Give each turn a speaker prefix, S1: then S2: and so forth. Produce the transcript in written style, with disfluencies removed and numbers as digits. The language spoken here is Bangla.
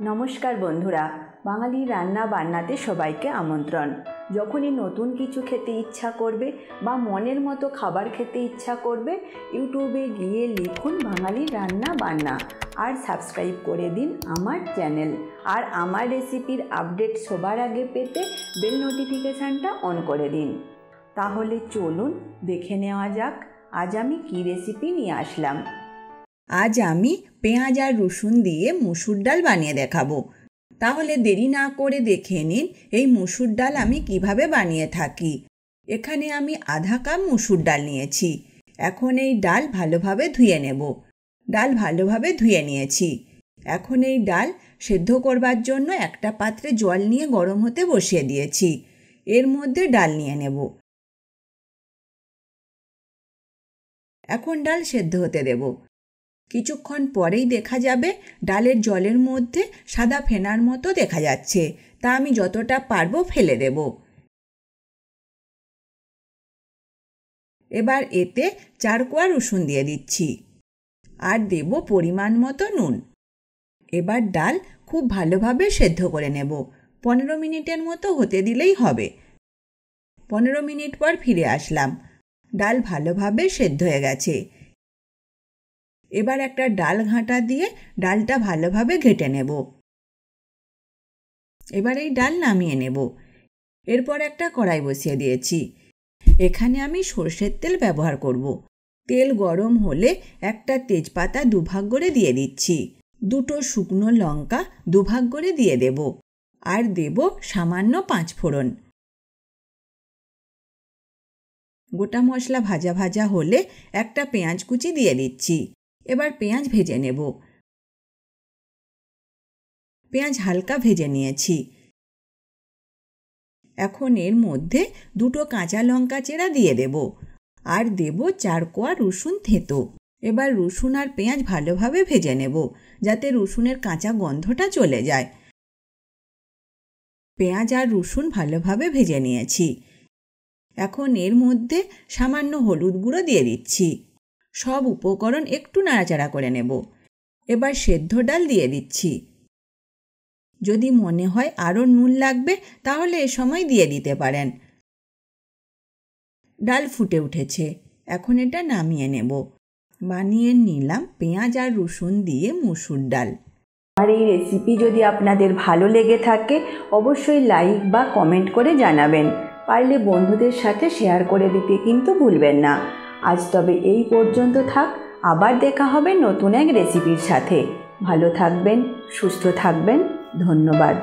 S1: নমস্কার বন্ধুরা, বাঙালি রান্না বান্নাতে সবাইকে আমন্ত্রণ। যখনই নতুন কিছু খেতে ইচ্ছা করবে বা মনের মতো খাবার খেতে ইচ্ছা করবে, ইউটিউবে গিয়ে লিখুন বাঙালি রান্না বান্না আর সাবস্ক্রাইব করে দিন আমার চ্যানেল। আর আমার রেসিপির আপডেট সবার আগে পেতে বেল নোটিফিকেশানটা অন করে দিন। তাহলে চলুন দেখে নেওয়া যাক আজ আমি কী রেসিপি নিয়ে আসলাম। আজ আমি পেঁয়াজ আর রসুন দিয়ে মুসুর ডাল বানিয়ে দেখাবো। তাহলে দেরি না করে দেখে নিন এই মুসুর ডাল আমি কিভাবে বানিয়ে থাকি। এখানে আমি আধা কাপ মুসুর ডাল নিয়েছি। এখন এই ডাল ভালোভাবে ধুয়ে নেব। ডাল ভালোভাবে ধুয়ে নিয়েছি। এখন এই ডাল সেদ্ধ করবার জন্য একটা পাত্রে জল নিয়ে গরম হতে বসিয়ে দিয়েছি। এর মধ্যে ডাল নিয়ে নেব। এখন ডাল সেদ্ধ হতে দেব। কিছুক্ষণ পরেই দেখা যাবে ডালের জলের মধ্যে সাদা ফেনার মতো দেখা যাচ্ছে, তা আমি যতটা পারবো ফেলে দেব। এবার এতে 4 কোয়া রসুন দিয়ে দিচ্ছি আর দেব পরিমাণ মতো নুন। এবার ডাল খুব ভালোভাবে সেদ্ধ করে নেব। 15 মিনিটের মতো হতে দিলেই হবে। 15 মিনিট পর ফিরে আসলাম। ডাল ভালোভাবে সেদ্ধ হয়ে গেছে। এবার একটা ডাল ঘাঁটা দিয়ে ডালটা ভালোভাবে ঘেঁটে নেব। এবার এই ডাল নামিয়ে নেব। এরপর একটা কড়াই বসিয়ে দিয়েছি। এখানে আমি সরষের তেল ব্যবহার করব। তেল গরম হলে একটা তেজপাতা দুভাগ করে দিয়ে দিচ্ছি। 2টো শুকনো লঙ্কা দুভাগ করে দিয়ে দেব আর দেব সামান্য 5 ফোড়ন। গোটা মশলা ভাজা ভাজা হলে একটা পেঁয়াজ কুচি দিয়ে দিচ্ছি। এবার পেঁয়াজ ভেজে নেব। পেঁয়াজ হালকা ভেজে নিয়েছি। এখন এর মধ্যে 2টো কাঁচা লঙ্কা চেরা দিয়ে দেব আর দেব 4 কোয়া রসুন থেঁতো। এবার রসুন আর পেঁয়াজ ভালোভাবে ভেজে নেব যাতে রসুনের কাঁচা গন্ধটা চলে যায়। পেঁয়াজ আর রসুন ভালোভাবে ভেজে নিয়েছি। এখন এর মধ্যে সামান্য হলুদ গুঁড়ো দিয়ে দিচ্ছি। সব উপকরণ একটু নাড়াচাড়া করে নেব। এবার সেদ্ধ ডাল দিয়ে দিচ্ছি। যদি মনে হয় আরও নুন লাগবে তাহলে এ সময় দিয়ে দিতে পারেন। ডাল ফুটে উঠেছে। এখন এটা নামিয়ে নেব। বানিয়ে নিলাম পেঁয়াজ আর রসুন দিয়ে মুসুর ডাল। আর এই রেসিপি যদি আপনাদের ভালো লেগে থাকে অবশ্যই লাইক বা কমেন্ট করে জানাবেন। পারলে বন্ধুদের সাথে শেয়ার করে দিতে কিন্তু ভুলবেন না। আজ তবে এই পর্যন্ত থাক। আবার দেখা হবে নতুন এক রেসিপির সাথে। ভালো থাকবেন, সুস্থ থাকবেন। ধন্যবাদ।